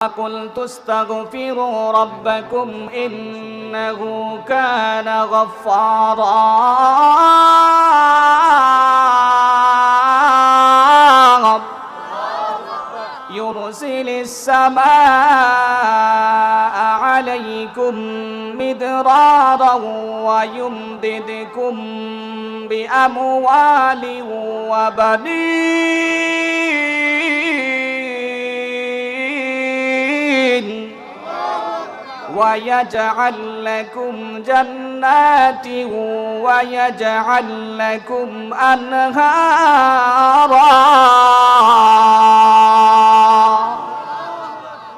قلت استغفروا ربكم إنه كان غفارا يرسل السماء عليكم مدرارا ويمددكم بأموال وبنين ويجعل لكم جنات ويجعل لكم أنهارا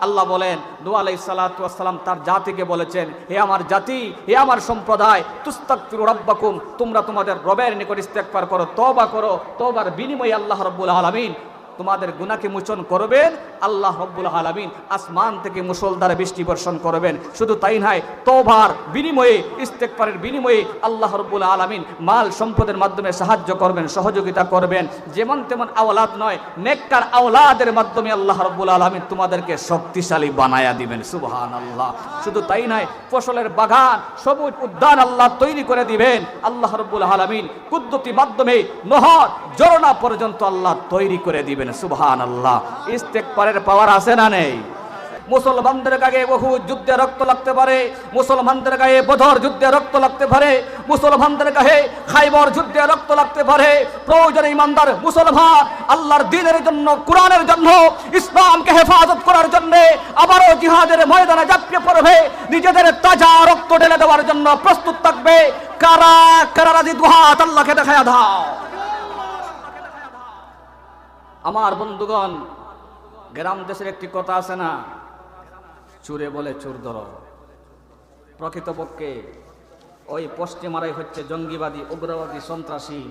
আল্লাহ বলেন নূহ আলাইহিস সালাতু ওয়াস সালাম তার জাতিকে বলেছেন, হে আমার জাতি, হে আমার সম্প্রদায়, তুস্তাগফিরু রাব্বাকুম, তোমরা তোমাদের রবের নিকট ইস্তেগফার করো, তওবা করো। তওবার বিনিময়ে আল্লাহ রাব্বুল আলামিন তোমাদের গুনাহকে মোচন করবেন। আল্লাহ রাব্বুল আলামিন আসমান থেকে মুষলধারে বৃষ্টি বর্ষণ করবেন। শুধু তাই নয়, তওবার বিনিময়ে, ইস্তেগফারের বিনিময়ে আল্লাহ রাব্বুল আলামিন মাল সম্পদের মাধ্যমে সাহায্য করবেন, সহযোগিতা করবেন। যেমন তেমন আওলাদ নয়, নেককার আওলাদের মাধ্যমে আল্লাহ রাব্বুল আলামিন তোমাদেরকে শক্তিশালী বানায়া দিবেন। সুবহানাল্লাহ। শুধু তাই নয়, ফসলের বাগান, সবুজ উদ্যান আল্লাহ তৈরি করে দিবেন। আল্লাহ রাব্বুল আলামিন কুদরতি মাধ্যমে নহর, ঝরনা পর্যন্ত আল্লাহ তৈরি করে দিবেন। সুবহানাল্লাহ। ইস্তেগফারের পাওয়ার আছে না নেই? মুসলমানদের গায়ে বহু যুদ্ধে রক্ত লাগতে পারে, মুসলমানদের গায়ে বদর যুদ্ধে রক্ত লাগতে পারে, মুসলমানদের গায়ে খাইবর যুদ্ধে রক্ত লাগতে পারে। প্রয়োজনে ইমানদার মুসলমান আল্লাহর দ্বীনের জন্য, কোরআনের জন্য, ইসলামকে হেফাজত করার জন্য আবারও জিহাদের ময়দানে ঝাঁপিয়ে পড়বে, নিজেদের তাজা রক্ত ঢেলে দেওয়ার জন্য প্রস্তুত থাকবে। কারা কারা রাজি? দুহাত আল্লাহকে দেখায়া দাও। আমার বন্ধুগণ, গ্রাম দেশের একটি কথা আছে না, চুরে বলে চোর ধরো। প্রকৃতপক্ষে ওই পশ্চিমারাই হচ্ছে জঙ্গিবাদী, উগ্রবাদী, সন্ত্রাসী,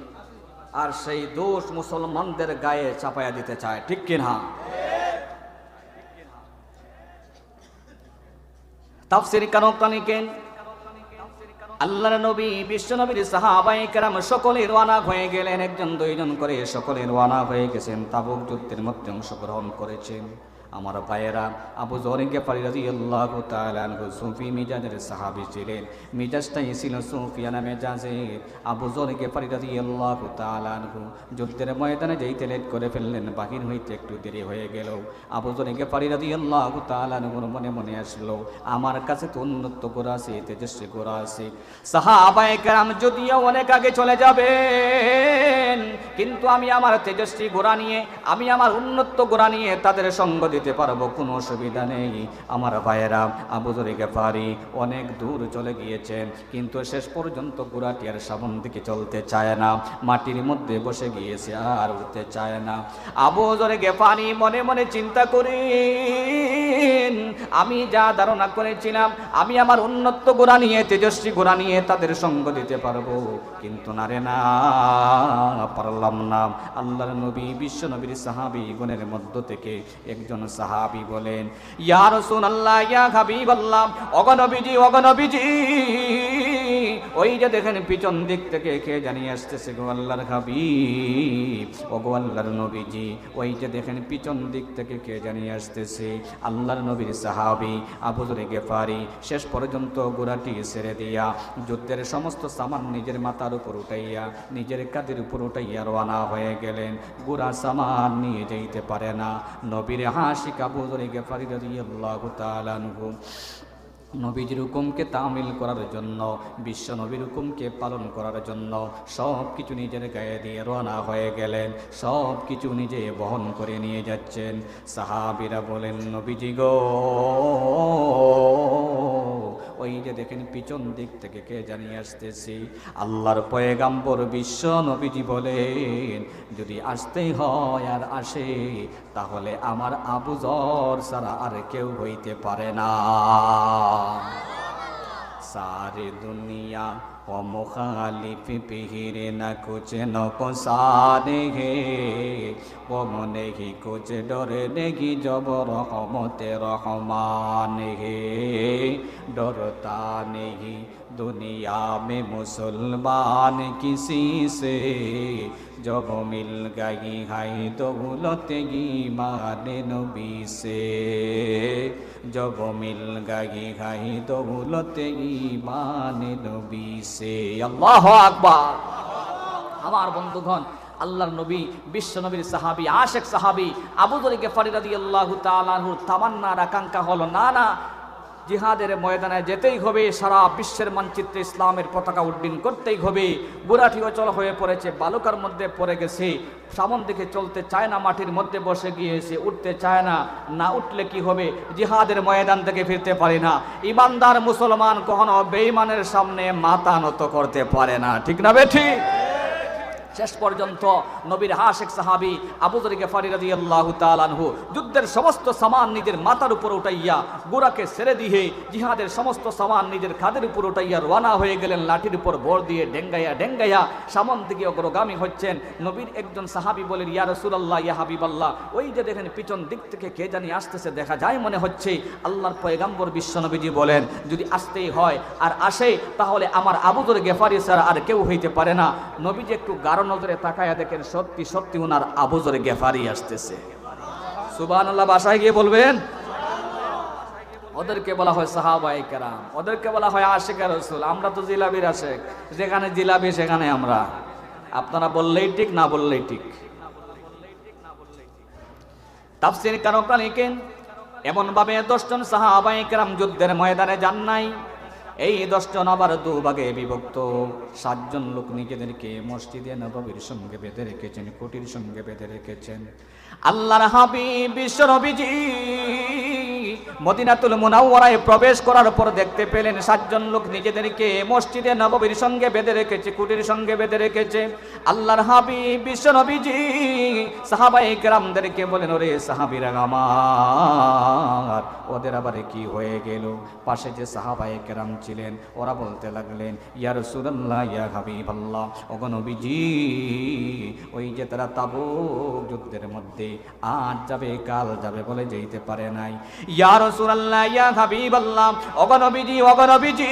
আর সেই দোষ মুসলমানদের গায়ে চাপাইয়া দিতে চায়। ঠিক কিনা? তাফসীর কানকানিকেন আল্লাহর নবী, বিশ্ব নবীর সাহাবায়ে কেরাম সকলে রওনা হয়ে গেলেন। একজন দুইজন করে সকলে রওনা হয়ে গেছেন, তাবুক যুদ্ধের মধ্যে অংশগ্রহণ করেছেন। আমার ভাইয়েরা, আবু যর গিফারী রাদিয়াল্লাহু তাআলা আনহু সুফি মিজাজের সাহাবী ছিলেন। মিজাজটাই ছিল সুফিয়ানা মেজাজের। আবু যর গিফারী রাদিয়াল্লাহু তাআলা আনহু যুদ্ধের ময়দানে যেতে লেট করে ফেললেন, বাহির হইতে একটু দেরি হয়ে গেল। আবু যর গিফারী রাদিয়াল্লাহু তাআলা আনহুর মনে মনে আসলো, আমার কাছে তো উন্নত ঘোড়া আছে, তেজস্বী ঘোড়া আছে। সাহাবায়ে কেরাম যদিও অনেক আগে চলে যাবেন, কিন্তু আমি আমার তেজস্বী ঘোড়া নিয়ে, আমি আমার উন্নত ঘোড়া নিয়ে তাদের সঙ্গ দিতে পারবো, কোনো অসুবিধা নেই। আমার ভাইয়েরা, আবু যর গিফারী অনেক দূর চলে গিয়েছেন, কিন্তু শেষ পর্যন্ত ঘোড়াটি আর সামন দিকে চলতে চায় না, মাটির মধ্যে বসে গিয়েছে, আর উঠতে চায় না। আবু যর গিফারী মনে মনে চিন্তা করেন, আমি যা ধারণা করেছিলাম আমি আমার উন্নত ঘোড়া নিয়ে, তেজস্বী ঘোড়া নিয়ে তাদের সঙ্গ দিতে পারবো, কিন্তু না রে না, পারলাম না। আল্লাহর নবী, বিশ্ব নবীর সাহাবী গণের মধ্য থেকে একজন সাহাবী বলেন, ইয়া রাসূলুল্লাহ, ইয়া হাবিবাল্লাহ, ওগো নবীজি, ওগো নবীজি, ওই যে দেখেন পিছন দিক থেকে কে জানিয়ে আসতেছে গো আল্লাহর হাবিব, ওগো আল্লাহর নবীজি, ওই যে দেখেন পিছন দিক থেকে কে জানিয়ে আসতেছে। আল্লাহর নবীর সাহাবী আবু যর গিফারী শেষ পর্যন্ত ঘোড়াটি ছেড়ে দিয়া, যুদ্ধের সমস্ত সামান নিজের মাথার উপর উঠাইয়া, নিজের কাঁধের উপর উঠাইয়া রওনা হয়ে গেলেন। ঘোড়া সামান নিয়ে যাইতে পারে না। নবীর আশিক আবু যর গিফারী রাদিয়াল্লাহু তাআলা আনহু নবীজির হুকুমকে তামিল করার জন্য, বিশ্ব নবীর হুকুমকে পালন করার জন্য সব কিছু নিজের গায়ে দিয়ে রওনা হয়ে গেলেন, সব কিছু নিজে বহন করে নিয়ে যাচ্ছেন। সাহাবীরা বলেন, নবীজি গো, ওই যে দেখেন পিছন দিক থেকে কে জানিয়ে আসতেছি। আল্লাহর পয়গাম্বর বিশ্ব নবীজি বলেন, যদি আসতেই হয় আর আসে, তাহলে আমার আবু যর ছাড়া আর কেউ হইতে পারে না। सारी दुनिया व मुखालिफ पिहिरे न कुछ नुकसान है वो नहीं कुछ डर नहीं जब रहमत रहमान है डरता नहीं दुनिया में मुसलमान किसी से जब मिल गई है दौलत ईमान नबी से जब मिल गई है दौलत ईमान नबी से अल्लाह আকবার। আমার বন্ধুগণ, আল্লাহর নবী বিশ্ব নবীর সাহাবী আশেক সাহাবী আবু যর গিফারী রাদিয়াল্লাহু তাআলা আনহুর তামান্নার আকাঙ্ক্ষা হলো না জিহাদের ময়দানে যেতেই হবে, সারা বিশ্বের মানচিত্রে ইসলামের পতাকা উড্ডীন করতেই হবে। বুড়াটি অচল হয়ে পড়েছে, বালুকার মধ্যে পড়ে গেছে, সামন দিকে চলতে চায় না, মাটির মধ্যে বসে গিয়েছে, উঠতে চায় না। না উঠলে কি হবে? জিহাদের ময়দান থেকে ফিরতে পারে না। ইমানদার মুসলমান কখনো বেঈমানের সামনে মাথা নত করতে পারে না, ঠিক না বেঠি? শেষ পর্যন্ত নবীর আশেক সাহাবী আবু যর গিফারী রাদিয়াল্লাহু তাআলা আনহু যুদ্ধের সমস্ত সামান নিজের মাথার উপর উঠাইয়া গোরাকে ছেড়ে দিয়ে জিহাদের সমস্ত সামান নিজের কাঁধের উপর উঠাইয়া রওনা হয়ে গেলেন। লাঠির উপর ভর দিয়ে ডেঙ্গাইয়া সামন দিকে অগ্রগামী হচ্ছেন। নবীর একজন সাহাবী বলেন, ইয়া রাসূলুল্লাহ, ইয়া হাবিবাল্লাহ, ওই যে দেখেন পিছন দিক থেকে কে জানি আসতেছে, দেখা যায় মনে হচ্ছে। আল্লাহর পয়গম্বর বিশ্বনবীজি বলেন, যদি আসতেই হয় আর আসে তাহলে আমার আবু যর গিফারী ছাড়া আর কেউ হইতে পারে না। নবীজি একটু নজরে তাকায়া দেখেন সত্যি সত্যি ওনার আবু যর গিফারী আসতেছে। সুবহানাল্লাহ বাসায় গিয়ে বলবেন। ওদেরকে বলা হয় সাহাবায়ে কেরাম, ওদেরকে বলা হয় আশিকে রাসূল। আমরা তো জিলাবির আশেক, যেখানে জিলাবি সেখানে আমরা। আপনারা বললেই ঠিক, না বললেই ঠিক। তাফসীর কারকরা লিখেন, এমন ভাবে 10 জন সাহাবায়ে কেরাম যুদ্ধের ময়দানে যান নাই। এই 10 জন আবার দুভাগে বিভক্ত। 7 জন লোক নিজেদেরকে মসজিদে নববীর সঙ্গে বেঁধে রেখেছেন, কুটির সঙ্গে বেঁধে রেখেছেন। আল্লাহর হাবিব বিশ্ব নবীজি মদিনাতুল মুনাওয়ারায় প্রবেশ করার পর দেখতে পেলেন 7 জন লোক নিজেদেরকে মসজিদে নববীর সঙ্গে বেঁধে রেখেছে, কুটির সঙ্গে বেঁধে রেখেছে। আল্লাহর হাবিব বিশ্ব নবীজি সাহাবায়ে কেরামদেরকে বলেন, ওরে সাহাবীরা আমার, ওদের আবার কি হয়ে গেল? পাশে যে সাহাবায়ে কেরাম ছিলেন ওরা বলতে লাগলেন, ইয়া রাসূলুল্লাহ, ইয়া হাবিবাল্লাহ, ওগো নবীজি, ওই যে তারা তাবুক যুদ্ধের মধ্যে আজ যাবে কাল যাবে বলে যেতে পারে নাই। ইয়া রাসূলুল্লাহ, ইয়া হাবিবাল্লাহ, ওগো নবীজি, ওগো নবীজি,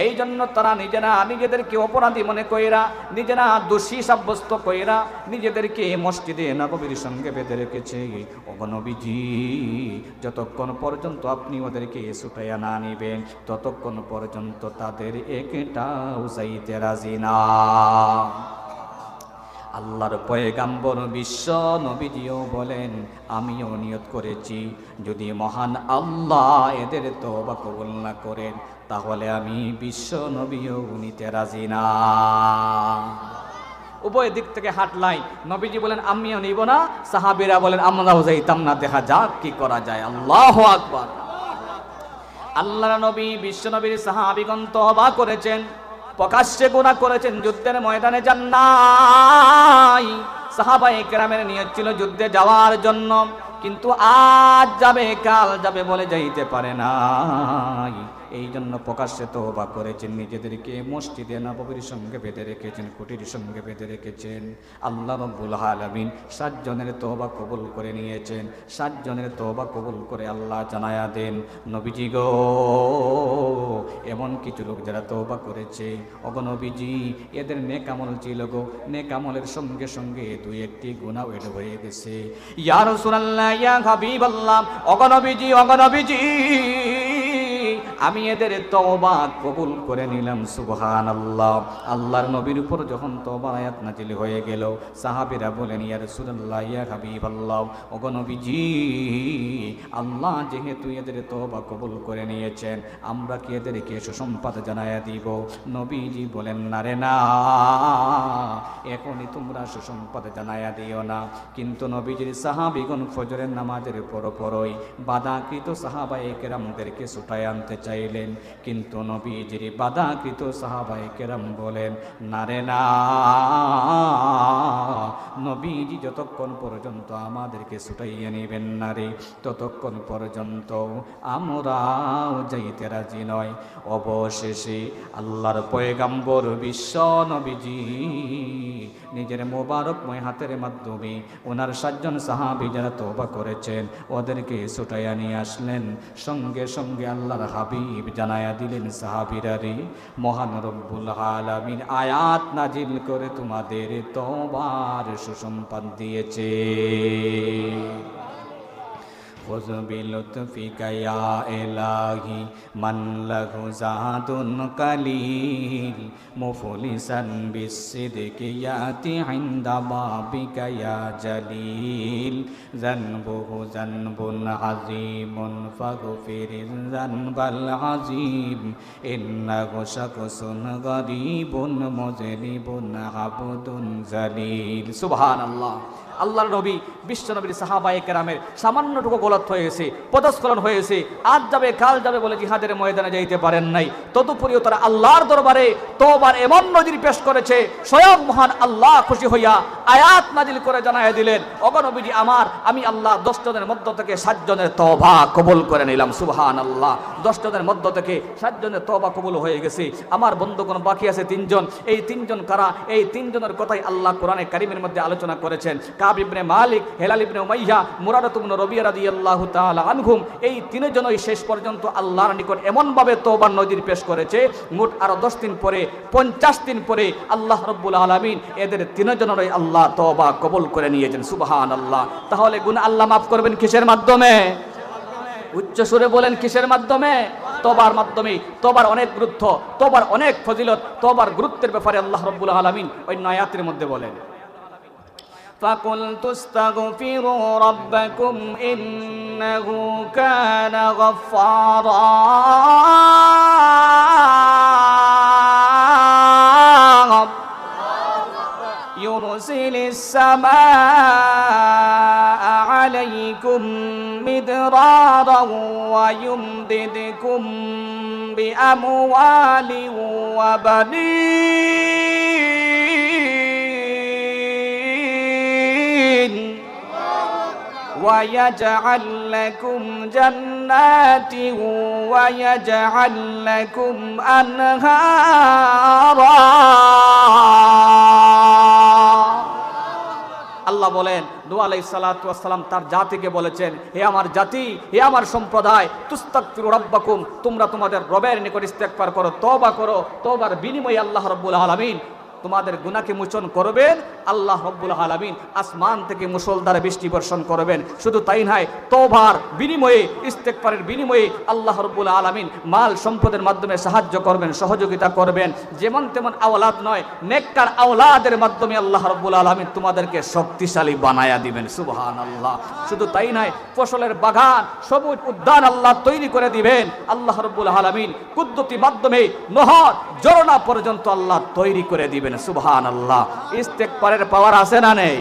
এই জন্য তারা নিজেরা নিজেদেরকে অপরাধী মনে কইরা, নিজেরা দোষী সাব্যস্ত কইরা নিজেদেরকে মসজিদে নববীর সঙ্গে বেঁধে রেখেছে। ওগো নবীজি, যতক্ষণ পর্যন্ত আপনি ওদেরকে ছুটাইয়া না নিবেন ততক্ষণ পর্যন্ত তাদের একটাও যাইতে রাজি না। আল্লাহর পয়গম্বর বিশ্ব নবীজিও বলেন, আমিও নিয়ত করেছি যদি মহান আল্লাহ এদের তওবা কবুল না করেন তাহলে আমি বিশ্ব নবীও নিতে রাজি না। উভয় দিক থেকে হাঁটলাই। নবীজি বলেন আমিও নিব না, সাহাবীরা বলেন আমরাও যাইতাম না, দেখা যাক কি করা যায়। আল্লাহু আকবার। আল্লাহর নবী বিশ্ব নবীর সাহাবীগণ তওবা করেছেন, প্রকাশ্যে গুনাহ করেছেন, যুদ্ধের ময়দানে যান নাই। সাহাবায়ে কেরামের নিয়ত ছিল যুদ্ধে যাওয়ার জন্য, কিন্তু আজ যাবে কাল যাবে বলে যাইতে পারে নাই। এই জন্য প্রকাশ্যে তওবা করেছেন, নিজেদেরকে মসজিদে নববীর সঙ্গে বেঁধে রেখেছেন, কুটির সঙ্গে বেঁধে রেখেছেন। আল্লাহ রাব্বুল আলামিন 7 জনের তওবা কবুল করে নিয়েছেন। 7 জনের তওবা কবুল করে আল্লাহ জানায়া দেন, নবীজি গো, এমন কিছু লোক যারা তওবা করেছে, ওগো নবীজি, এদের নেক আমল ছিল গো, নেক আমলের সঙ্গে সঙ্গে 2-1টি গুনাহ এড হয়ে গেছে। ইয়া রাসূলুল্লাহ, ইয়া হাবিবাল্লাহ, ওগো নবীজি, ওগো নবীজি, আমি এদের তওবা কবুল করে নিলাম। সুবহানাল্লাহ। আল্লাহর নবীর উপর যখন তওবার আয়াত নাজিল হয়ে গেল, সাহাবীরা বলেন, ইয়া রাসূলুল্লাহ, ইয়া হাবিবাল্লাহ, ওগো নবীজি, আল্লাহ যেহেতু এদের তওবা কবুল করে নিয়েছেন, আমরা কি এদেরকে সুসংবাদ জানায়া দিব? নবীজি বলেন, না রে না, এখনই তোমরা সুসংবাদ জানায়া দিও না। কিন্তু নবীজির সাহাবীগণ ফজরের নামাজের পরপরই বাধাকৃত সাহাবায়ে কেরামদেরকে ছুটায় আনতে চাইলেন, কিন্তু নবীজির বাধাকৃত সাহাবায়ে কেরাম বলেন, না রে না, নবীজি যতক্ষণ পর্যন্ত আমাদেরকে ছুটাইয়া নেবেন না রে, ততক্ষণ ততক্ষণ পর্যন্ত আমরাও যাইতে রাজি নয়। অবশেষে আল্লাহর পয়গাম্বর বিশ্ব নবীজি নিজের মোবারকময় হাতের মাধ্যমে ওনার 7 জন সাহাবী যারা তওবা করেছেন ওদেরকে ছুটাইয়া নিয়ে আসলেন। সঙ্গে সঙ্গে আল্লাহর হাবিব জানায়া দিলেন, সাহাবীরা রে, মহান রব্বুল আলামিন আয়াত নাজিল করে তোমাদের তওবার সুসংবাদ দিয়েছে। খুয বিলুতফিকা ইয়া ইলাহি মান লাহু যাদুন কালিল মুফলিসান বিসসিদকি ইয়াতি ইনদা বাবিকা ইয়া জালিল যানবুহু যানবুন আযীমুন ফাগফিরিয যানবাল আযীম ইন্নাহু শাখসুন গরীবুন মুযলিবুন আবদুন জালিল। সুবহানাল্লাহ। আল্লাহর নবী বিশ্ব নবীর সাহাবায়ে কেরামের সামান্যটুকু গলত হয়েছে, পদস্খলন হয়েছে, আজ যাবে কাল যাবে বলে জিহাদের ময়দানে যাইতে পারেন নাই। তদুপরিও তারা আল্লাহর দরবারে তওবার এমন নজির পেশ করেছে, স্বয়ং মহান আল্লাহ খুশি হইয়া আয়াত নাজিল করে জানাইয়া দিলেন, ওগো নবীজি আমার, আমি আল্লাহ 10 জনের মধ্য থেকে 7 জনের তওবা কবুল করে নিলাম। সুবহানাল্লাহ। 10 জনের মধ্য থেকে 7 জনের তওবা কবুল হয়ে গেছে। আমার বন্ধুগণ, বাকি আছে 3 জন। এই 3 জন কারা? এই 3 জনের কথাই আল্লাহ কোরআনে কারীমের মধ্যে আলোচনা করেছেন। কাব ইবনে মালিক, হেলাল ইবনে উমাইয়া, মুরাদাত ইবনে রবিয়া রাদিয়াল্লাহু তাআলা আনহুম, এই 3 জনই শেষ পর্যন্ত আল্লাহর নিকট এমন ভাবে তওবার নজির পেশ করেছে, মোট আরো 10 দিন পরে 50 দিন পরে আল্লাহ রাব্বুল আলামিন এদের 3 জনেরই আল্লাহ তওবা কবুল করে নিয়েছেন। সুবহানাল্লাহ। তাহলে গুনাহ আল্লাহ মাফ করবেন কিসের মাধ্যমে? উচ্চ সুরে বলেন, কিসের মাধ্যমে? তওবার মাধ্যমে। তওবার অনেক গুরুত্ব, তওবার অনেক ফজিলত, তওবার গুরুত্বের ব্যাপারে আল্লাহ রাব্বুল আলামিন ওই আয়াতের মধ্যে বলেন, فَقُلْتُ اسْتَغْفِرُوا رَبَّكُمْ إِنَّهُ كَانَ غَفَّارًا يُرْسِلِ السَّمَاءَ عَلَيْكُمْ مِدْرَارًا وَيُمْدِدْكُمْ بِأَمْوَالٍ وَبَنِينَ وَيَجْعَلْ لَكُمْ جَنَّاتٍ وَيَجْعَلْ لَكُمْ أَنْهَارًا। আল্লাহ বলেন, নূহ আলাইহিস সালাতু ওয়াস সালাম তার জাতিকে বলেছেন, হে আমার জাতি, হে আমার সম্প্রদায়, তুস্তাগফিরু রাব্বাকুম, তোমরা তোমাদের রবের নিকট ইস্তেগফার করো, তওবা করো। তওবার বিনিময়ে আল্লাহ রাব্বুল আলামিন তোমাদের গুনাহকে মোচন করবেন। আল্লাহ রাব্বুল আলামিন আসমান থেকে মুষলধারে বৃষ্টি বর্ষণ করবেন। শুধু তাই নয়, তওবার বিনিময়ে, ইস্তেগফারের বিনিময়ে আল্লাহ রাব্বুল আলামিন মাল সম্পদের মাধ্যমে সাহায্য করবেন, সহযোগিতা করবেন। যেমন তেমন আওলাদ নয়, নেককার আওলাদের মাধ্যমে আল্লাহ রাব্বুল আলামিন তোমাদেরকে শক্তিশালী বানায়া দিবেন। সুবহানাল্লাহ। শুধু তাই নয়, ফসলের বাগান, সবুজ উদ্যান আল্লাহ তৈরি করে দিবেন। আল্লাহ রাব্বুল আলামিন কুদরতি মাধ্যমে নহর, ঝরনা পর্যন্ত আল্লাহ তৈরি করে দিবেন। সুবহানাল্লাহ। ইস্তেগফারের পাওয়ার আছে না নেই?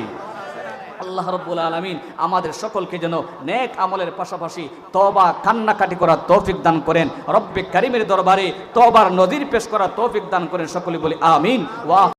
আল্লাহ রাব্বুল আলামিন আমাদের সকলকে যেন নেক আমলের পাশাপাশি তওবা কান্নাকাটি করার তৌফিক দান করেন। রব্বে কারীমের দরবারে তওবার নজির পেশ করার তৌফিক দান করেন। সকলে বলি আমিন। ওয়া